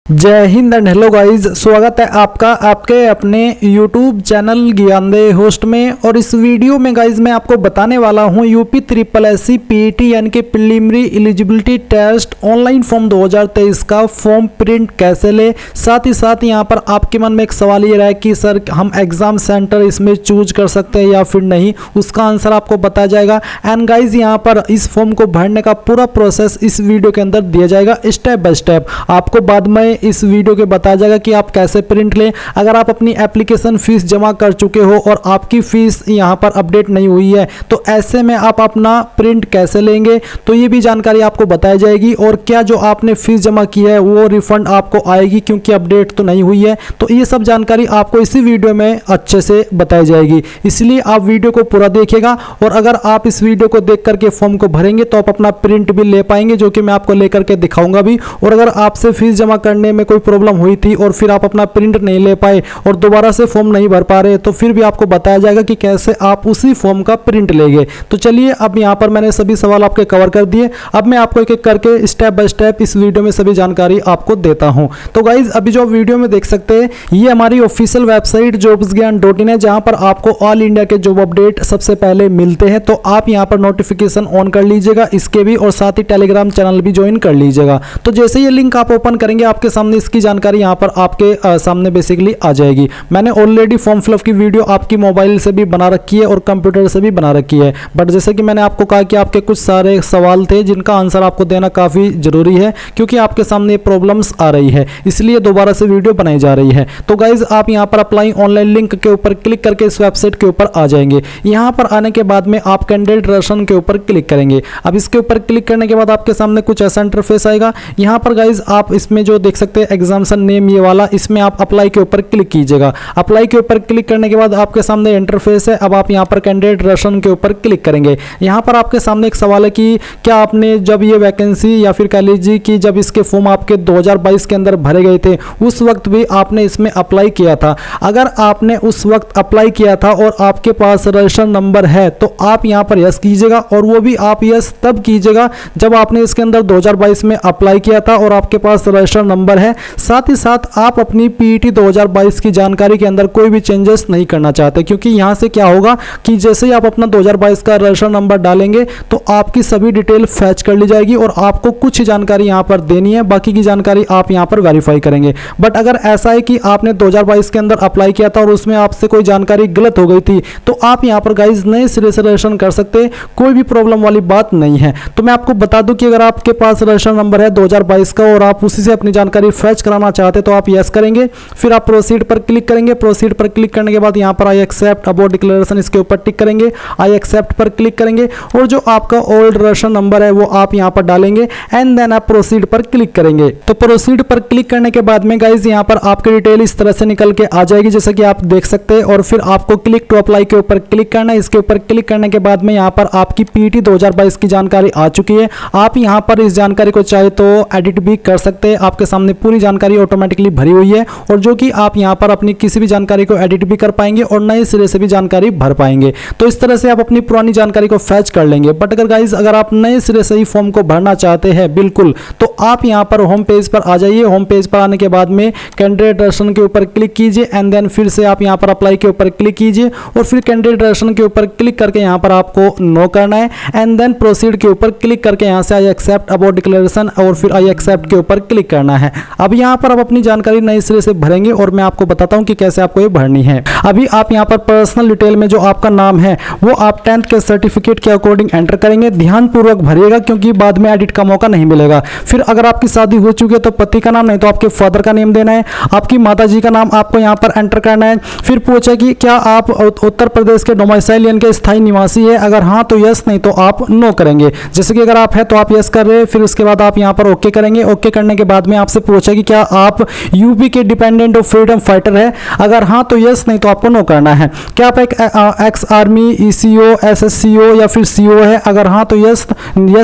जय Hind and hello guys, स्वागत है आपका आपके अपने YouTube चैनल ज्ञानदेह होस्ट में। और इस वीडियो में गाइस मैं आपको बताने वाला हूं यूपी SSC PET यानी कि preliminary eligibility test online form 2023 का फॉर्म प्रिंट कैसे ले। साथ ही साथ यहां पर आपके मन में एक सवाल ये रहा है कि सर हम एग्जाम सेंटर इसमें चूज कर सकते हैं या फिर नहीं, उसका आंसर आपको बताया जाएगा। एंड गाइज यहाँ पर इस फॉर्म को भरने का पूरा प्रोसेस इस वीडियो के अंदर दिया जाएगा, स्टेप बाय स्टेप। आपको बाद में इस वीडियो के बताया जाएगा कि आप कैसे प्रिंट लें। अगर आप अपनी एप्लीकेशन फीस जमा कर चुके हो और आपकी फीस यहाँ पर अपडेट नहीं हुई है तो ऐसे में आप अपना प्रिंट कैसे लेंगे, तो ये भी जानकारी आपको बताई जाएगी। और क्या जो आपने फीस जमा की है वो रिफंड आपको आएगी क्योंकि अपडेट तो नहीं हुई है, तो ये सब जानकारी आपको इसी वीडियो में अच्छे से बताई जाएगी। इसलिए आप वीडियो को पूरा देखिएगा और अगर आप इस वीडियो को देख करके फॉर्म को भरेंगे तो आप अपना प्रिंट भी ले पाएंगे, जो कि मैं आपको लेकर के दिखाऊंगा भी। और अगर आपसे फीस जमा करने में कोई प्रॉब्लम हुई थी और फिर आप अपना प्रिंट नहीं ले पाए और दोबारा से फॉर्म नहीं भर पा रहे, तो फिर भी आपको बताया जाएगा कि कैसे आप उसी फॉर्म का प्रिंट लेंगे। तो चलिए, अब यहाँ पर मैंने सभी सवाल आपके कवर कर दिए। अब मैं आपको एक एक करके स्टेप बाय स्टेप इस वीडियो में सभी जानकारी आपको देता हूँ। तो गाइज अभी जो वीडियो में देख सकते हैं ये हमारी ऑफिशियल वेबसाइट jobsgyan.in है, जहाँ पर आपको ऑल इंडिया के जॉब अपडेट सबसे पहले मिलते हैं। तो आप यहाँ पर नोटिफिकेशन ऑन कर लीजिएगा इसके भी, और साथ ही टेलीग्राम चैनल भी ज्वाइन कर लीजिएगा। तो जैसे ये लिंक आप ओपन करेंगे आपके सामने इसकी जानकारी यहाँ पर आपके सामने बेसिकली आ जाएगी। मैंने ऑलरेडी फॉर्म फिलअप की वीडियो आपकी मोबाइल से भी बना रखी है और कंप्यूटर से भी बना रखी है, बट जैसे कि मैंने आपको कहा कि आपके कुछ सारे सवाल थे जिनका आंसर आपको देना काफ़ी ज़रूरी है क्योंकि आपके सामने प्रॉब्लम्स आ रही है, इसलिए दोबारा से वीडियो बनाई जा रही है। तो गाइज आप यहाँ पर अप्लाई ऑनलाइन लिंक के ऊपर क्लिक करके इस वेबसाइट के ऊपर आ जाएंगे। यहाँ पर आने के बाद में आप कैंडिडेट रजिस्ट्रेशन के ऊपर क्लिक करेंगे। अब इसके ऊपर क्लिक करने के बाद आपके सामने कुछ ऐसा इंटरफेस आएगा। यहाँ पर गाइज आप इसमें जो देख सकते हैं एग्जामिनेशन नेम ये वाला, इसमें आप अप्लाई के ऊपर क्लिक कीजिएगा। अप्लाई के ऊपर क्लिक करने के बाद आपके सामने इंटरफेस है। अब आप यहाँ पर कैंडिडेट रजिस्ट्रेशन के ऊपर क्लिक करेंगे। यहाँ पर आपके सामने एक सवाल है कि क्या आपने जब ये वैकेंसी या फिर कह लीजिए कि जब इसके फॉर्म आपके 2022 के अंदर भरे गए थे उस वक्त भी आपने इसमें अप्लाई किया था। अगर आपने उस वक्त अप्लाई किया था और आपके पास रजिस्ट्रेशन नंबर है तो आप यहाँ पर यस कीजिएगा, और वो भी आप यस तब कीजिएगा जब आपने इसके अंदर 2022 में अप्लाई किया था और आपके पास रजिस्ट्रेशन नंबर है। साथ ही साथ आप अपनी PET 2022 की जानकारी के अंदर कोई भी चेंजेस नहीं करना चाहते, क्योंकि यहाँ से क्या होगा कि जैसे ही आप अपना 2022 का रजिस्ट्रेशन नंबर डालेंगे तो आपकी सभी डिटेल फैच कर ली जाएगी और आपको कुछ जानकारी यहाँ पर देनी है, बाकी की जानकारी आप यहाँ पर वेरीफाई करेंगे। बट अगर ऐसा है कि आपने 2022 के अंदर अप्लाई किया था और उसमें आपसे कोई जानकारी गलत हो गई थी तो आप यहाँ पर गाइज नए सिरे से रजिस्ट्रेशन कर सकते हैं, कोई भी प्रॉब्लम वाली बात नहीं है। तो मैं आपको बता दूं कि अगर आपके पास रजिस्ट्रेशन नंबर है 2022 का और आप उसी से अपनी जानकारी फैच कराना चाहते तो आप यस करेंगे, फिर आप प्रोसीड पर क्लिक करेंगे। प्रोसीड पर क्लिक करने के बाद यहाँ पर आई एक्सेप्ट अबाउट डिक्लेरेशन इसके ऊपर टिक करेंगे, आई एक्सेप्ट पर क्लिक करेंगे और जो आपका ओल्ड रजिस्ट्रेशन नंबर है वो आप यहाँ पर डालेंगे एंड देन आप प्रोसीड पर क्लिक करेंगे। तो प्रोसीड पर क्लिक करने के बाद में गाइज यहाँ पर आपकी डिटेल इस तरह से निकल के आ जाएगी जैसा कि आप देख सकते हैं, और फिर आपको क्लिक टू अप्लाई के ऊपर क्लिक करना है। इसके ऊपर क्लिक करने के बाद में यहाँ पर आपकी PET 2022 की जानकारी आ चुकी है। आप यहाँ पर इस जानकारी को चाहे तो एडिट भी कर सकते हैं, आपके सामने पूरी जानकारी ऑटोमेटिकली भरी हुई है, और जो कि आप यहाँ पर अपनी किसी भी जानकारी को एडिट भी कर पाएंगे और नए सिरे से भी जानकारी भर पाएंगे। तो इस तरह से आप अपनी पुरानी जानकारी को फैच कर लेंगे। बट अगर गाइज अगर आप नए सिरे से ही फॉर्म को भरना चाहते हैं बिल्कुल, तो आप यहाँ पर होम पेज पर आ जाइए। होम पेज पर आने के बाद में कैंडिडेट रजिस्ट्रेशन के ऊपर क्लिक कीजिए एंड देन फिर से आप यहाँ पर अप्लाई के ऊपर क्लिक कीजिए और फिर कैंडिडेट रजिस्ट्रेशन के ऊपर क्लिक करके यहाँ पर आपको नो करना है एंड देन प्रोसीड के ऊपर क्लिक करके यहाँ से आई एक्सेप्ट अबाउट डिक्लेरेशन और फिर आई एक्सेप्ट के ऊपर क्लिक करना है। अब यहाँ पर आप अपनी जानकारी नए सिरे से भरेंगे और मैं आपको बताता हूँ कि कैसे आपको ये भरनी है। अभी आप यहाँ पर पर्सनल डिटेल में जो आपका नाम है वो आप 10th के सर्टिफिकेट के अकॉर्डिंग एंटर करेंगे। ध्यानपूर्वक भरिएगा क्योंकि बाद में एडिट का मौका नहीं मिलेगा। फिर अगर आपकी शादी हो चुकी है तो पति का नाम, नहीं तो आपके फादर का नेम देना है। आपकी माता जी का नाम आपको यहाँ पर एंटर करना है। फिर पूछे कि क्या आप उत्तर प्रदेश के डोमिसाइल यानी के स्थायी निवासी है, अगर हाँ तो यस, नहीं तो आप नो करेंगे। जैसे कि अगर आप है तो आप यस कर रहे हैं, फिर उसके बाद आप यहाँ पर ओके करेंगे। ओके करने के बाद में आपसे पूछे कि क्या आप यूपी के डिपेंडेंट ऑफ फ्रीडम फाइटर है, अगर हाँ तो यस, नहीं तो आपको नो करना है। क्या आप एक एक्स आर्मी ECO SSCO या फिर CO है, अगर हाँ तो यस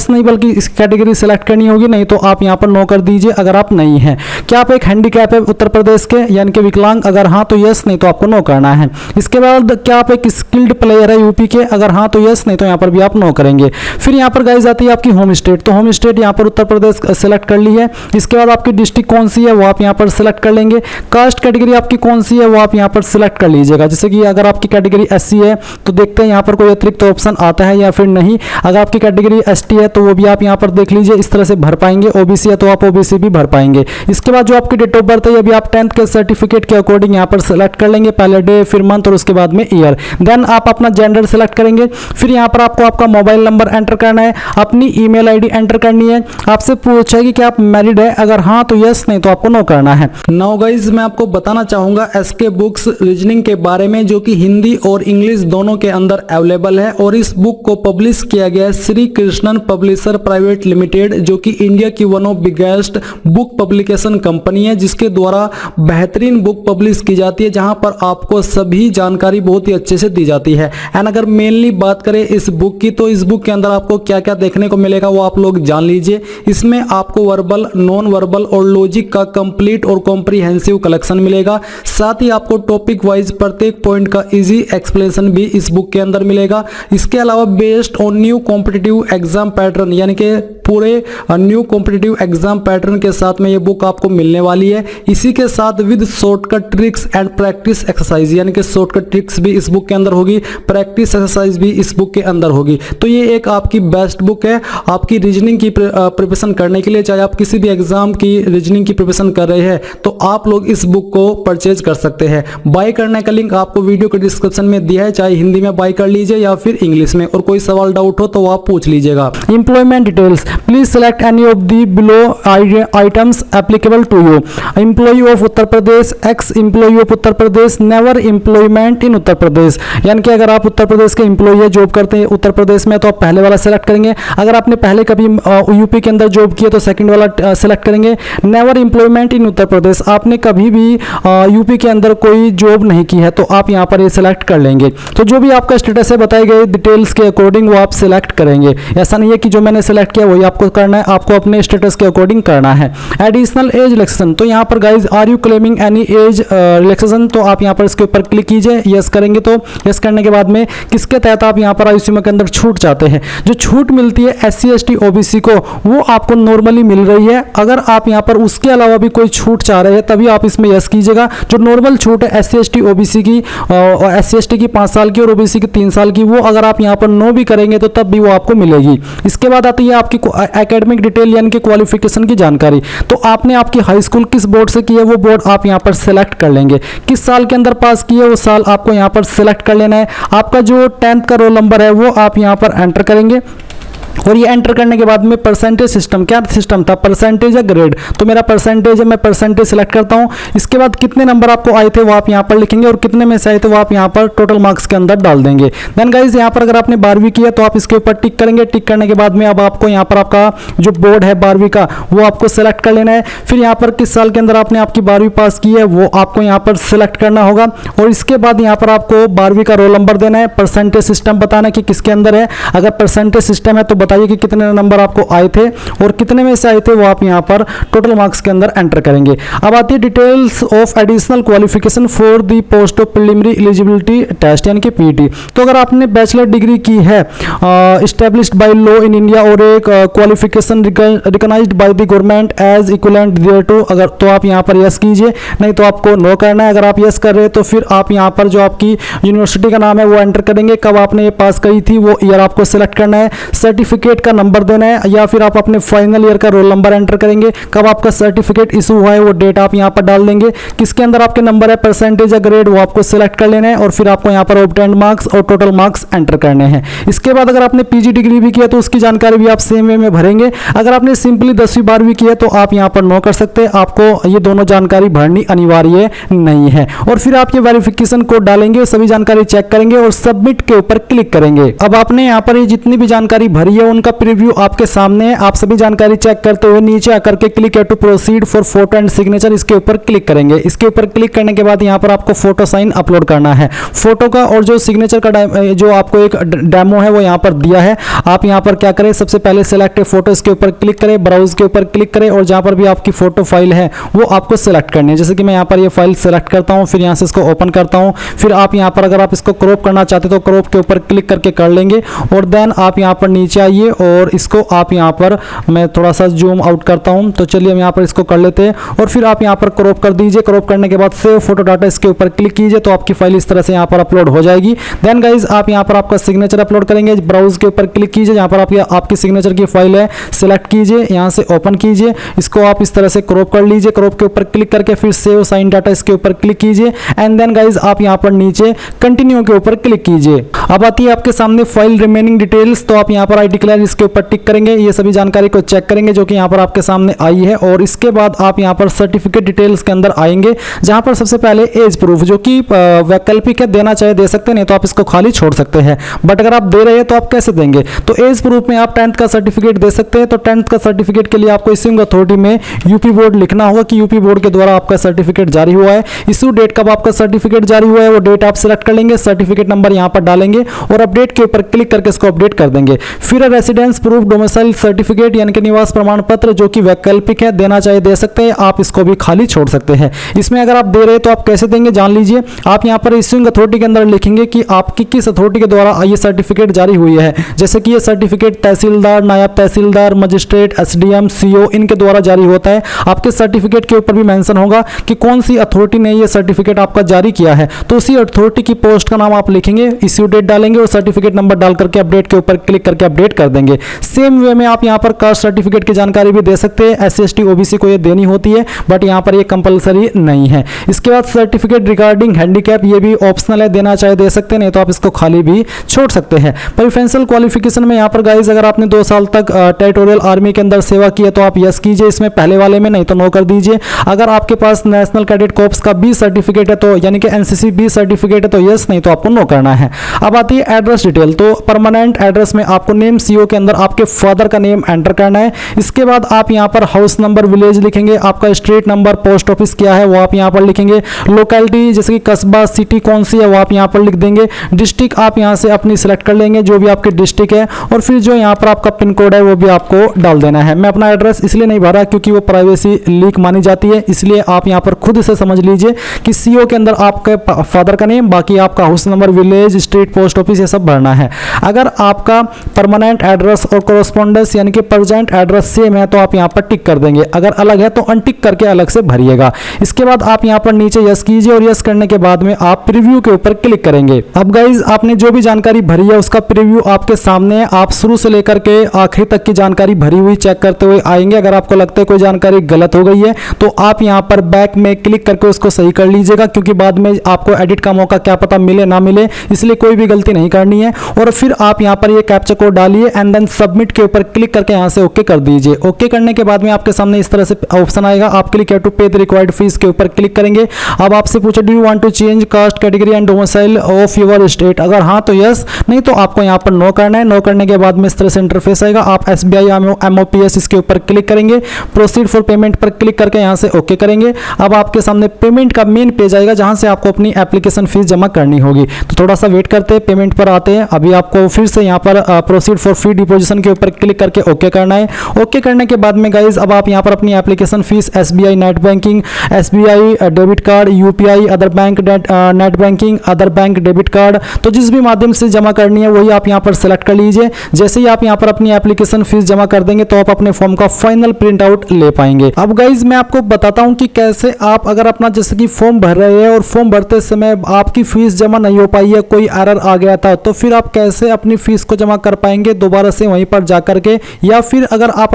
नहीं बल्कि इस कैटेगरी सेलेक्ट करनी होगी, नहीं तो आप यहाँ पर नो कर दीजिए अगर आप नहीं है। क्या आप एक हैंडीकैप है उत्तर प्रदेश के यानी कि विकलांग, अगर हाँ तो यस, नहीं तो आपको नो करना है। इसके बाद क्या आप एक स्किल्ड प्लेयर है यूपी के, अगर हाँ तो यस, नहीं तो यहाँ पर भी आप नो करेंगे। फिर यहाँ पर गाइस आती है आपकी होम स्टेट, तो होम स्टेट यहाँ पर उत्तर प्रदेश सेलेक्ट कर ली है। इसके बाद आपकी डिस्ट्रिक्ट कौन सी है वो आप यहाँ पर सिलेक्ट कर लेंगे। कास्ट कैटेगरी आपकी कौन सी है वो आप यहाँ पर सिलेक्ट कर लीजिएगा। जैसे कि अगर आपकी कैटेगरी एससी है तो देखते हैं यहाँ पर कोई अतिरिक्त ऑप्शन आता है या फिर नहीं। अगर आपकी कैटेगरी एसटी है तो वो भी आप यहाँ पर देख लीजिए, इस तरह से भर पाएंगे। ओबीसी है तो आप ओबीसी भी भर पाएंगे। इसके बाद जो आपकी डेट ऑफ बर्थ है अभी आप 10th के सर्टिफिकेट के अकॉर्डिंग यहाँ पर सिलेक्ट कर लेंगे, पहले डे फिर मंथ और उसके बाद में ईयर। देन आप अपना जेंडर सेलेक्ट करेंगे। फिर यहाँ पर आपको आपका मोबाइल नंबर एंटर करना है, अपनी ईमेल आईडी एंटर करनी है। आपसे पूछेगी कि आप मैरिड है, अगर हाँ तो यस, नहीं तो आपको नो करना है। नाउ गाइज मैं आपको बताना चाहूंगा एसके बुक्स रीजनिंग के बारे में, जो कि हिंदी और इंग्लिश दोनों के अंदर अवेलेबल है। और इस बुक को पब्लिश किया गया है Shri Krishnan publisher private limited, जो कि इंडिया की one of biggest book publication company है, जिसके द्वारा बेहतरीन बुक पब्लिश की जाती है, जहां पर आपको सभी जानकारी बहुत ही अच्छे से दी जाती है। एंड अगर मेनली बात करें इस बुक की, तो इस बुक के अंदर आपको क्या क्या देखने को मिलेगा वो आप लोग जान लीजिए। इसमें आपको वर्बल, नॉन वर्बल और लॉजिक का कंप्लीट और कॉम्प्रिहेंसिव कलेक्शन मिलेगा। साथ ही आपको टॉपिक वाइज प्रत्येक पॉइंट का इजी एक्सप्लेनेशन भी इस बुक के अंदर मिलेगा। इसके अलावा based on new competitive exam pattern, यानी कि पूरे न्यू कॉम्पिटिटिव एग्जाम पैटर्न के साथ में ये बुक आपको मिलने वाली है। इसी के साथ with shortcut tricks and practice exercise, यानी कि शॉर्टकट ट्रिक्स भी इस बुक के अंदर होगी, प्रैक्टिस एक्सरसाइज भी इस बुक के अंदर होगी। तो ये एक आपकी बेस्ट बुक है आपकी रीजनिंग की प्रिपरेशन करने के लिए। चाहे आप किसी भी एग्जाम की रीजनिंग की प्रिपरेशन कर रहे हैं तो आप लोग इस बुक को परचेज कर सकते हैं। बाय करने का लिंक आपको वीडियो के डिस्क्रिप्शन में दिया है, चाहे हिंदी में बाय कर लीजिए या फिर इंग्लिश में। और कोई सवाल डाउट हो तो आप पूछ लीजिएगा। Employment details, please select any of the below items applicable to you. Employee of Uttar Pradesh, ex employee of Uttar Pradesh, never employment in Uttar Pradesh. यानी कि अगर आप उत्तर प्रदेश के एम्प्लॉय है, जॉब करते हैं उत्तर प्रदेश में, तो आप पहले वाला सेलेक्ट करेंगे। अगर आपने पहले कभी यूपी के अंदर जॉब किया तो सेकंड वाला सेलेक्ट करेंगे। नेवर एम्प्लॉयमेंट इन उत्तर प्रदेश, आपने कभी भी यूपी के अंदर कोई जॉब नहीं की है तो आप यहाँ पर ये सेलेक्ट कर लेंगे। तो जो भी आपका स्टेटस है बताए गए डिटेल्स के अकॉर्डिंग वो आप सिलेक्ट करेंगे। ऐसा नहीं है कि जो मैंने सेलेक्ट किया वही आपको करना है, आपको अपने स्टेटस के अकॉर्डिंग करना है। एडिशनल एज रिलैक्सेशन, तो यहाँ पर guys are you claiming any age relaxation, तो आप यहाँ पर इसके ऊपर क्लिक कीजिए। यस करेंगे तो यस करने के बाद में किसके तहत आप यहाँ पर आयुष्मान के अंदर छूट चाहते हैं। जो छूट मिलती है SC ST OBC को वो आपको नॉर्मली मिल रही है। अगर आप यहाँ पर उसके अलावा भी कोई छूट चाह रहे हैं तभी आप इसमें यस कीजिएगा। जो नॉर्मल छूट है SC ST OBC की और SC ST की 5 साल की और OBC की 3 साल की, वो अगर आप यहाँ पर नो भी करेंगे तो तब भी वो आपको मिलेगी। इसके बाद आती है आपकी एकेडमिक डिटेल, यानी कि क्वालिफिकेशन की जानकारी। तो आपने आपकी हाई स्कूल किस बोर्ड से की है वो बोर्ड आप यहाँ पर सेलेक्ट कर लेंगे। किस साल के अंदर पास की है वो साल आपको यहाँ पर सेलेक्ट कर लेना है। आपका जो 10th का रोल नंबर है वो आप यहाँ पर एंटर करेंगे। और ये एंटर करने के बाद में परसेंटेज सिस्टम, क्या सिस्टम था, परसेंटेज या ग्रेड, तो मेरा परसेंटेज है, मैं परसेंटेज सेलेक्ट करता हूँ। इसके बाद कितने नंबर आपको आए थे वो आप यहाँ पर लिखेंगे और कितने में से आए थे वो आप यहाँ पर टोटल मार्क्स के अंदर डाल देंगे। देन गाइज यहाँ पर अगर आपने 12वीं किया तो आप इसके ऊपर टिक करेंगे। टिक करने के बाद में अब आपको यहाँ पर आपका जो बोर्ड है 12वीं का वो आपको सेलेक्ट कर लेना है। फिर यहाँ पर किस साल के अंदर आपने आपकी 12वीं पास की है वो आपको यहाँ पर सेलेक्ट करना होगा। और इसके बाद यहाँ पर आपको 12वीं का रोल नंबर देना है, परसेंटेज सिस्टम बताना कि किसके अंदर है। अगर परसेंटेज सिस्टम है तो बताइए कि कितने नंबर आपको आए थे और कितने में से आए थे वो आप यहाँ पर टोटल मार्क्स के अंदर एंटर करेंगे। अब आती है details of additional qualification for the post of preliminary eligibility test, यानी कि PET। तो अगर आपने बैचलर डिग्री की है established by law in India और एक qualification recognised by the government as equivalent thereto, अगर तो आप यहाँ पर यस कीजिए, नहीं तो आपको नो करना है। अगर आप यस कर रहे हैं तो फिर आप यहाँ पर जो आपकी यूनिवर्सिटी का नाम है वो एंटर करेंगे, कब आपने ये पास करी थी वो ईयर आपको सेलेक्ट करना है, सर्टिफिकेट का नंबर देना है, या फिर आप अपने फाइनल ईयर का रोल नंबर एंटर करेंगे, कब आपका सर्टिफिकेट इशू हुआ है वो डेट आप यहाँ पर डाल देंगे, किसके अंदर आपके नंबर है, परसेंटेज या ग्रेड वो आपको सिलेक्ट कर लेना है और फिर आपको यहाँ पर ऑब्टेन्ड मार्क्स और टोटल मार्क्स एंटर करने हैं। इसके बाद अगर आपने PG डिग्री भी किया तो उसकी जानकारी भी आप सेम वे में भरेंगे। अगर आपने सिंपली 10वीं 12वीं की है तो आप यहाँ पर नो कर सकते हैं, आपको ये दोनों जानकारी भरनी अनिवार्य नहीं है। और फिर आप ये वेरिफिकेशन कोड डालेंगे, सभी जानकारी चेक करेंगे और सबमिट के ऊपर क्लिक करेंगे। अब आपने यहाँ पर ये जितनी भी जानकारी भरी है उनका प्रीव्यू आपके सामने है। आप सभी जानकारी चेक करते हुए नीचे आकर के click to proceed for photo and signature, इसके ऊपर क्लिक करेंगे। इसके ऊपर क्लिक करने के बाद यहाँ पर आपको फोटो साइन अपलोड करना है, फोटो का और जो सिग्नेचर का जो आपको एक डेमो है वो यहाँ पर दिया है। आप यहाँ पर क्या करें, सबसे पहले सिलेक्ट फोटो, इसके ऊपर क्लिक करें, ब्राउज के ऊपर क्लिक करें और जहाँ पर भी आपकी फोटो फाइल है वो आपको सिलेक्ट करनी है। जैसे कि मैं यहाँ पर ये फाइल सिलेक्ट करता हूँ, फिर यहाँ से इसको ओपन करता हूँ। फिर आप यहाँ पर अगर आप इसको क्रॉप करना चाहते तो क्रॉप के ऊपर क्लिक करके कर लेंगे और देन आप यहाँ पर नीचे आइए आइए और इसको आप यहाँ पर, मैं थोड़ा सा जूम आउट करता हूँ, तो चलिए हम यहाँ पर इसको कर लेते हैं और फिर आप यहाँ पर क्रॉप कर दीजिए। क्रॉप करने के बाद सेव फोटो डाटा इसके ऊपर क्लिक कीजिए तो आपकी फाइल इस तरह से यहाँ पर अपलोड हो जाएगी। देन गाइज आप यहाँ पर आपका सिग्नेचर अपलोड करेंगे, ब्राउज के ऊपर क्लिक कीजिए, जहाँ पर आपकी सिग्नेचर की फाइल है सिलेक्ट कीजिए, यहाँ से ओपन कीजिए, इसको आप इस तरह से क्रॉप कर लीजिए। क्रॉप के ऊपर क्लिक करके फिर सेव साइन डाटा इसके ऊपर क्लिक कीजिए एंड देन गाइज आप यहाँ पर नीचे कंटिन्यू के ऊपर क्लिक कीजिए। अब आती है आपके सामने फाइल रिमेनिंग डिटेल्स, तो आप यहाँ पर आई डिक्लेयर इसके ऊपर टिक करेंगे, ये सभी जानकारी को चेक करेंगे जो कि यहाँ पर आपके सामने आई है। और इसके बाद आप यहाँ पर सर्टिफिकेट डिटेल्स के अंदर आएंगे, जहाँ पर सबसे पहले एज प्रूफ जो कि वैकल्पिक है, देना चाहे दे सकते हैं, नहीं तो आप इसको खाली छोड़ सकते हैं। बट अगर आप दे रहे हैं तो आप कैसे देंगे, तो एज प्रूफ में आप 10th का सर्टिफिकेट दे सकते हैं। तो 10th का सर्टिफिकेट के लिए आपको इश्यूइंग अथॉरिटी में यूपी बोर्ड लिखना होगा कि यूपी बोर्ड के द्वारा आपका सर्टिफिकेट जारी हुआ है। इश्यू डेट कब आपका सर्टिफिकेट जारी हुआ है वो डेट आप सिलेक्ट कर लेंगे, सर्टिफिकेट नंबर यहाँ पर डालेंगे और अपडेट के ऊपर क्लिक करके इसको अपडेट कर देंगे। फिर रेसिडेंस प्रूफ डोमिसाइल सर्टिफिकेट यानी कि निवास प्रमाण पत्र जो कि वैकल्पिक है, देना चाहे दे सकते हैं, आप इसको भी खाली छोड़ सकते हैं। इसमें अगर आप दे रहे हैं तो आप कैसे देंगे जान लीजिए। आप यहाँ पर इश्यूइंग अथॉरिटी के अंदर लिखेंगे कि आपकी किस अथॉरिटी के द्वारा ये सर्टिफिकेट जारी हुई है। जैसे कि ये सर्टिफिकेट तहसीलदार, नायब तहसीलदार, मजिस्ट्रेट, एसडीएम, सीओ इनके द्वारा जारी होता है। आपके सर्टिफिकेट के ऊपर भी मेंशन होगा कि कौन सी अथॉरिटी ने ये सर्टिफिकेट आपका जारी किया है, तो उसी अथॉरिटी की पोस्ट का नाम आप लिखेंगे, इश्यू डेट डालेंगे और सर्टिफिकेट नंबर डाल करके अपडेट के ऊपर क्लिक करके अपडेट कर देंगे। सेम वे में आप यहाँ पर कास्ट सर्टिफिकेट की जानकारी भी दे सकते हैं। एससी एसटी ओबीसी को ये देनी होती है बट यहाँ पर ये कंपलसरी नहीं है। इसके बाद सर्टिफिकेट रिगार्डिंग हैंडीकैप, ये भी ऑप्शनल है, देना चाहे दे सकते हैं, नहीं तो आप इसको खाली भी छोड़ सकते हैं। प्रेफरेंशियल क्वालिफिकेशन में यहाँ पर गाइज अगर आपने 2 साल तक टेरिटोरियल आर्मी के अंदर सेवा की है तो आप यस कीजिए इसमें पहले वाले में, नहीं तो नो कर दीजिए। अगर आपके पास नेशनल कैडेट कॉर्प्स का बी सर्टिफिकेट है तो यानी कि एनसीसी बी सर्टिफिकेट है तो यस, नहीं तो आपको नो करना है। अब आती है एड्रेस डिटेल, तो परमानेंट एड्रेस में आपको नेम सीओ के अंदर आपके फादर का नेम एंटर करना है। इसके बाद आप यहाँ पर हाउस नंबर, विलेज लिखेंगे, आपका स्ट्रीट नंबर, पोस्ट ऑफिस क्या है वो आप यहाँ पर लिखेंगे, लोकेलिटी जैसे कि कस्बा, सिटी कौन सी है वो आप यहाँ पर लिख देंगे, डिस्ट्रिक्ट आप यहाँ से अपनी सिलेक्ट कर लेंगे जो भी आपकी डिस्ट्रिक्ट है, और फिर जो यहाँ पर आपका पिन कोड है वो भी आपको डाल देना है। मैं अपना एड्रेस इसलिए नहीं भरा क्योंकि वो प्राइवेसी लीक मानी जाती है, इसलिए आप यहाँ पर खुद से समझ लीजिए कि सीओ के अंदर आपके फादर का नेम, बाकी आपका house number, village, street, post office ये सब भरना है। अगर आपका परमानेंट एड्रेस और कोरेस्पोंडेंस यानी कि प्रेजेंट एड्रेस सेम है तो आप यहाँ पर टिक कर देंगे, अगर अलग है तो अनटिक करके अलग से भरिएगा। इसके बाद आप यहाँ पर नीचे यस कीजिए और यस करने के बाद में आप प्रीव्यू के ऊपर क्लिक करेंगे। अब गाइज आपने जो भी जानकारी भरी है उसका प्रीव्यू आपके सामने है, आप शुरू से लेकर के आखिरी तक की जानकारी भरी हुई चेक करते हुए आएंगे। अगर आपको लगता है कोई जानकारी गलत हो गई है तो आप यहाँ पर बैक में क्लिक करके उसको सही कर लीजिएगा, क्योंकि बाद में आपको एडिट का मौका क्या पता मिले ना मिले, इसलिए कोई भी गलती नहीं करनी है। और फिर आप यहाँ पर ये कैप्चा कोड डालिए एंड देन सबमिट के ऊपर क्लिक करके यहाँ से ओके कर दीजिए। ओके करने के बाद में आपके सामने इस तरह से ऑप्शन आएगा, आप click to pay the required fees के ऊपर क्लिक करेंगे। अब आपसे पूछे do you want to change caste category and domicile of your state, अगर हाँ तो यस, नहीं तो आपको यहाँ पर नो करना है। नो करने के बाद में इस तरह से इंटरफेस आएगा, आप SBI MOPS इसके ऊपर क्लिक करेंगे, प्रोसीड फॉर पेमेंट पर क्लिक करके यहाँ से ओके करेंगे। अब आपके सामने पेमेंट का मेन पेज आएगा जहाँ से आपको अपनी एप्लीकेशन फीस जमा करनी होगी, तो थोड़ा सा वेट करते हैं, पेमेंट पर आते हैं। अभी आपको फिर से यहाँ पर प्रोसीड फॉर फी डिपोजिशन के ऊपर क्लिक करके ओके करना है। ओके करने के बाद में गाइज अब आप यहाँ पर अपनी application fees SBI net banking, SBI debit card, UPI other bank net banking, other bank debit card, तो जिस भी माध्यम से जमा करनी है वही आप यहाँ पर सेलेक्ट कर लीजिए। जैसे ही आप यहाँ पर अपनी एप्लीकेशन फीस जमा कर देंगे तो आप अपने फॉर्म का फाइनल प्रिंट आउट ले पाएंगे। अब गाइज मैं आपको बताता हूँ कि कैसे आप अगर अपना जैसे कि फॉर्म भर रहे हैं और फॉर्म भरते समय आपकी फीस जमा नहीं हो पाई है, कोई एरर आ गया था, तो फिर आप कैसे अपनी फीस को जमा कर पाएंगे दोबारा से वहीं पर जा करके, या फिर अगर आप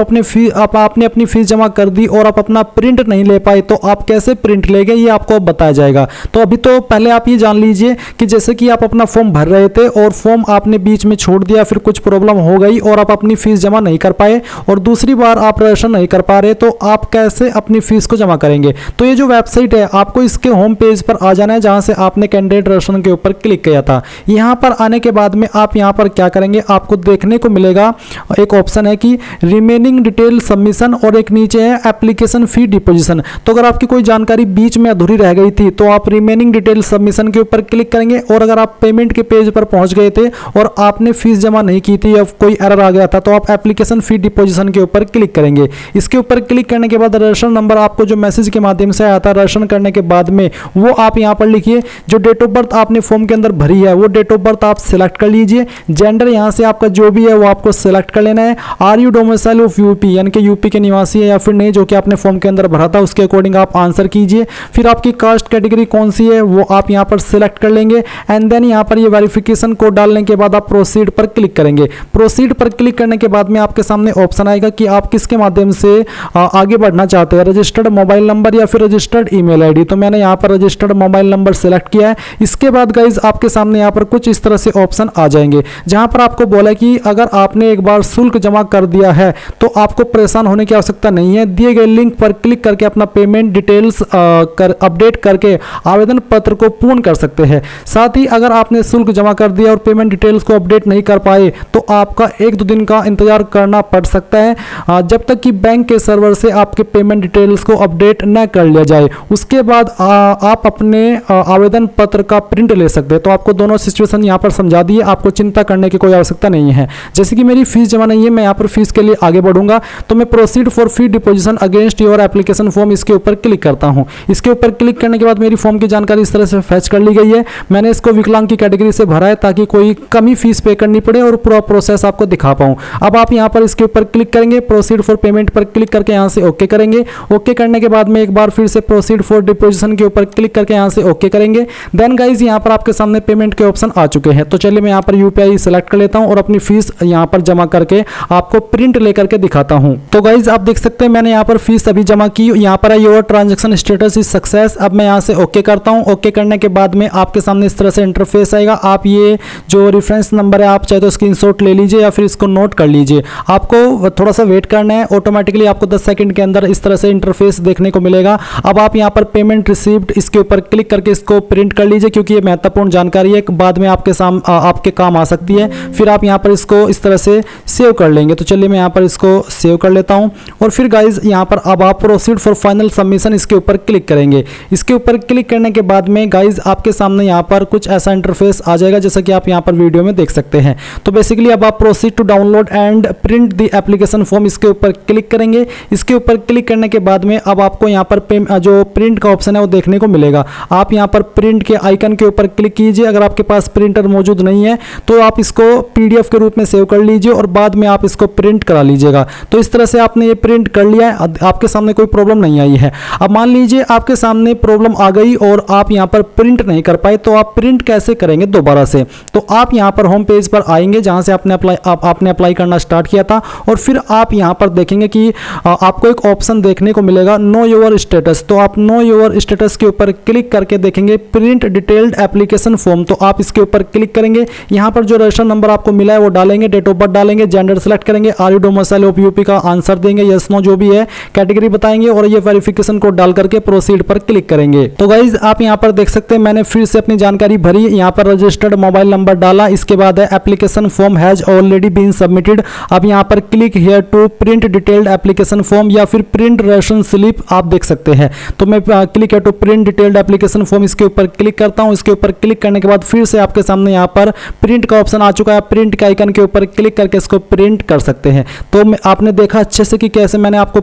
आपने अपनी फीस जमा कर दी और आप अपना प्रिंट नहीं ले पाए तो आप कैसे प्रिंट लेंगे ये आपको बताया जाएगा। तो अभी तो पहले आप ये जान लीजिए कि जैसे कि आप अपना फॉर्म भर रहे थे और फॉर्म आपने बीच में छोड़ दिया, फिर कुछ प्रॉब्लम हो गई और आप अपनी फीस जमा नहीं कर पाए और दूसरी बार आप रजिस्ट्रेशन नहीं कर पा रहे, तो आप कैसे अपनी फीस को जमा करेंगे। तो ये जो वेबसाइट है आपको इसके होम पेज पर आ जाना है जहां से आपने कैंडिडेट रजिस्ट्रेशन के ऊपर क्लिक किया था। यहां पर आने के बाद में आप यहां पर क्या करेंगे, आपको देखने को मिलेगा एक ऑप्शन है कि रिमेनिंग डिटेल सबमिशन और एक नीचे है एप्लीकेशन फी डिपोजिशन। तो अगर आपकी कोई जानकारी बीच में अधूरी रह गई थी तो आप रिमेनिंग डिटेल सबमिशन के ऊपर क्लिक करेंगे, और अगर आप पेमेंट के पेज पर पहुंच गए थे और आपने फीस जमा नहीं की थी या कोई एरर आ गया था तो आप एप्लीकेशन फी डिपोजिशन के ऊपर क्लिक करेंगे। इसके ऊपर क्लिक करने के बाद रजिस्ट्रेशन नंबर आपको जो मैसेज के माध्यम से आया था रजिस्ट्रेशन करने के बाद में वो आप यहां पर लिखिए। जो डेट ऑफ बर्थ आपने फॉर्म के अंदर भरी है वो डेट ऑफ बर्थ आप सिलेक्ट कर लीजिए। जेंडर यहां से आपका जो भी है वो आपको सिलेक्ट कर लेना है। Are you domicile of UP, यानी कि यूपी के निवासी है या फिर नहीं, जो कि आपने फॉर्म के अंदर भरा था उसके अकॉर्डिंग आप आंसर कीजिए। फिर आपकी कास्ट कैटेगरी कौन सी है वो आप यहाँ पर सिलेक्ट कर लेंगे एंड देन यहाँ पर ये वेरिफिकेशन कोड डालने के बाद आप प्रोसीड पर क्लिक करेंगे। प्रोसीड पर क्लिक करने के बाद में आपके सामने ऑप्शन आएगा कि आप किसके माध्यम से आगे बढ़ना चाहते हैं, रजिस्टर्ड मोबाइल नंबर या फिर रजिस्टर्ड ईमेल आईडी। तो मैंने यहाँ पर रजिस्टर्ड मोबाइल नंबर सेलेक्ट किया है। इसके बाद गाइज आपके सामने यहाँ पर कुछ इस तरह से ऑप्शन आ जाएंगे जहाँ पर आपको बोला कि अगर आपने एक बार शुल्क जमा कर दिया है तो आपको परेशान होने की आवश्यकता नहीं है। दिए गए लिंक पर क्लिक करके अपना पेमेंट डिटेल्स अपडेट करके आवेदन पत्र को पूर्ण कर सकते हैं। साथ ही अगर आपने शुल्क जमा कर दिया और पेमेंट डिटेल्स को अपडेट नहीं कर पाए तो आपका 1-2 दिन का इंतजार करना पड़ सकता है जब तक कि बैंक के सर्वर से आपके पेमेंट डिटेल्स को अपडेट न कर लिया जाए। उसके बाद आप अपने आवेदन पत्र का प्रिंट ले सकते हैं। तो आपको दोनों सिचुएशन यहाँ पर समझा दिए, आपको चिंता करने की कोई आवश्यकता नहीं है। जैसे कि मेरी फीस जमा नहीं है, मैं यहाँ पर फीस के लिए आगे बढ़ूंगा तो मैं proceed for fee deposition against your application form इसके ऊपर क्लिक करता हूँ। इसके ऊपर क्लिक करने के बाद मेरी फॉर्म की जानकारी इस तरह से फैच कर ली गई है। मैंने इसको विकलांग की कैटेगरी से भरा है ताकि कोई कमी फीस पे करनी पड़े और पूरा प्रोसेस आपको दिखा पाऊँ। अब आप यहाँ पर इसके ऊपर क्लिक करेंगे, प्रोसीड फॉर पेमेंट पर क्लिक करके यहाँ से ओके करेंगे। ओके करने के बाद में एक बार फिर से प्रोसीड फॉर डिपोजिशन के ऊपर क्लिक करके यहाँ से ओके करेंगे। देन गाइज यहाँ पर आपके सामने पेमेंट के ऑप्शन आ चुके हैं। तो चलिए मैं यहाँ पर यूपीआई सेलेक्ट कर लेता हूँ और अपनी फीस यहाँ पर जमा करके आपको प्रिंट लेकर के दिखाता हूँ। तो गाइज आप देख सकते हैं मैंने यहाँ पर फीस अभी जमा की, यहाँ पर है your transaction status is success. अब मैं यहाँ से ओके करता हूँ। ओके करने के बाद में आपके सामने इस तरह से इंटरफेस आएगा। आप ये जो रेफरेंस नंबर है आप चाहे तो स्क्रीनशॉट ले लीजिए या फिर इसको नोट कर लीजिए। आपको थोड़ा सा वेट करना है, ऑटोमेटिकली आपको 10 सेकंड के अंदर इस तरह से इंटरफेस देखने को मिलेगा। अब आप यहाँ पर पेमेंट रिसीव्ड इसके ऊपर क्लिक करके इसको प्रिंट कर लीजिए क्योंकि ये महत्वपूर्ण जानकारी है, बाद में आपके काम आ सकती है। फिर आप यहाँ पर इसको इस तरह से सेव कर लेंगे। तो चलिए मैं यहाँ पर इसको सेव कर लेता हूँ और फिर गाइज यहाँ पर अब आप प्रोसीड फॉर फाइनल सबमिशन इसके ऊपर क्लिक करेंगे। इसके ऊपर क्लिक करने के बाद में गाइज आपके सामने यहाँ पर कुछ ऐसा इंटरफेस आ जाएगा जैसा कि आप यहाँ पर वीडियो में देख सकते हैं। तो बेसिकली अब आप proceed to download and print the application form इसके ऊपर क्लिक करेंगे। इसके ऊपर क्लिक करने के बाद में अब आपको यहाँ पर जो प्रिंट का ऑप्शन है वो देखने को मिलेगा। आप यहाँ पर प्रिंट के आइकन के ऊपर क्लिक कीजिए। अगर आपके पास प्रिंटर मौजूद नहीं है तो आप इसको PDF के रूप में सेव कर लीजिए और बाद में आप इसको प्रिंट करा लीजिएगा। तो इस तरह से आपने ये प्रिंट कर लिया है, आपके सामने कोई प्रॉब्लम नहीं आई है। अब मान लीजिए आपके सामने प्रॉब्लम आ गई और आप यहाँ पर प्रिंट नहीं कर पाए तो आप प्रिंट कैसे करेंगे दोबारा से। तो आप यहाँ पर होम पेज पर आएंगे जहाँ से आपने अप्लाई करना स्टार्ट किया था और फिर आप यहाँ पर देखेंगे कि आपको एक ऑप्शन देखने को मिलेगा नो योर स्टेटस। तो आप नो योर स्टेटस के ऊपर क्लिक करके देखेंगे प्रिंट डिटेल्ड एप्लीकेशन फॉर्म। तो आप इसके ऊपर क्लिक करेंगे, यहाँ पर जो रजिस्ट्रेशन नंबर आपको मिला है वो डालेंगे, डेट ऑफ बर्थ डालेंगे, जेंडर सेलेक्ट करेंगे, are you domicile of UP का आंसर देंगे, यस नो जो भी है, कैटेगरी बताएंगे और ये वेरिफिकेशन कोड डाल करके प्रोसीड पर क्लिक करेंगे। तो गाइज आप यहाँ पर देख सकते हैं मैंने फिर से अपनी जानकारी भरी, यहाँ पर रजिस्टर्ड मोबाइल नंबर डाला। इसके बाद है application form has already been submitted. अब यहाँ पर click here to print detailed application form या फिर प्रिंट रेशन स्लिप आप देख सकते हैं। तो मैं क्लिक है to print detailed application form इसके ऊपर क्लिक करता हूँ। इसके ऊपर क्लिक करने के बाद फिर से आपके सामने यहाँ पर प्रिंट का ऑप्शन आ चुका है। प्रिंट के आइकन के ऊपर क्लिक करके इसको प्रिंट कर सकते हैं। तो आपने देखा अच्छे से कि कैसे मैंने आपको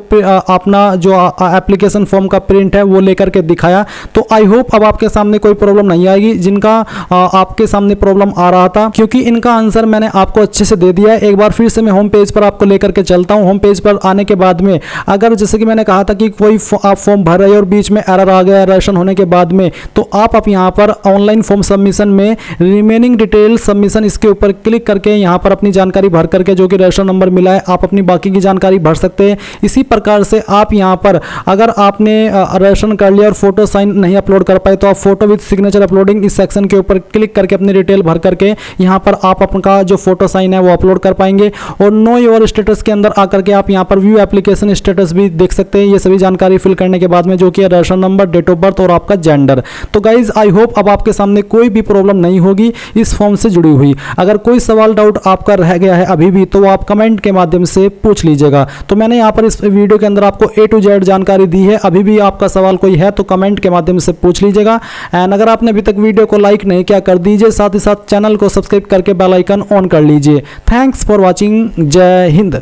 अपना जो एप्लीकेशन फॉर्म का प्रिंट है वो लेकर के दिखाया। तो आई होप अब आपके सामने कोई प्रॉब्लम नहीं आएगी। जिनका आपके सामने प्रॉब्लम आ रहा था क्योंकि इनका आंसर मैंने आपको अच्छे से दे दिया है। एक बार फिर से मैं होम पेज पर आपको लेकर के चलता हूं। होम पेज पर आने के बाद में अगर जैसे कि मैंने कहा था कि कोई आप फॉर्म भर रहे हैं और बीच में एरर आ गया रजिस्ट्रेशन होने के बाद में, तो आप यहाँ पर ऑनलाइन फॉर्म सबमिशन में रिमेनिंग डिटेल सबमिशन इसके ऊपर क्लिक करके यहाँ पर अपनी जानकारी भर करके जो कि रजिस्ट्रेशन नंबर मिला है आप अपनी बाकी की जानकारी भर सकते हैं। इसी प्रकार से आप यहाँ पर अगर आपने रजिस्ट्रेशन कर लिया और फोटो साइन नहीं अपलोड कर पाए तो आप फोटो विद सिग्नेचर अपलोडिंग इस सेक्शन के ऊपर क्लिक करके अपनी डिटेल भर करके यहाँ पर आप अपना जो फोटो साइन है वो अपलोड कर पाएंगे। और नो योर स्टेटस के अंदर आकर के आप यहाँ पर व्यू एप्लीकेशन स्टेटस भी देख सकते हैं। ये सभी जानकारी फिल करने के बाद में जो कि registration number, date of birth और आपका जेंडर। तो गाइज आई होप अब आपके सामने कोई भी प्रॉब्लम नहीं होगी इस फॉर्म से जुड़ी हुई। अगर कोई सवाल डाउट आपका रह गया है अभी भी तो आप कमेंट के माध्यम से पूछ लीजिएगा। तो मैंने यहाँ पर इस वीडियो के अंदर आपको A to Z जानकारी दी है। अभी भी आपका सवाल कोई है तो कमेंट के माध्यम से पूछ लीजिएगा। एंड अगर आपने अभी तक वीडियो को लाइक नहीं किया कर दीजिए, साथ ही साथ चैनल को सब्सक्राइब करके बेल आइकन ऑन कर लीजिए। Thanks for watching. जय हिंद।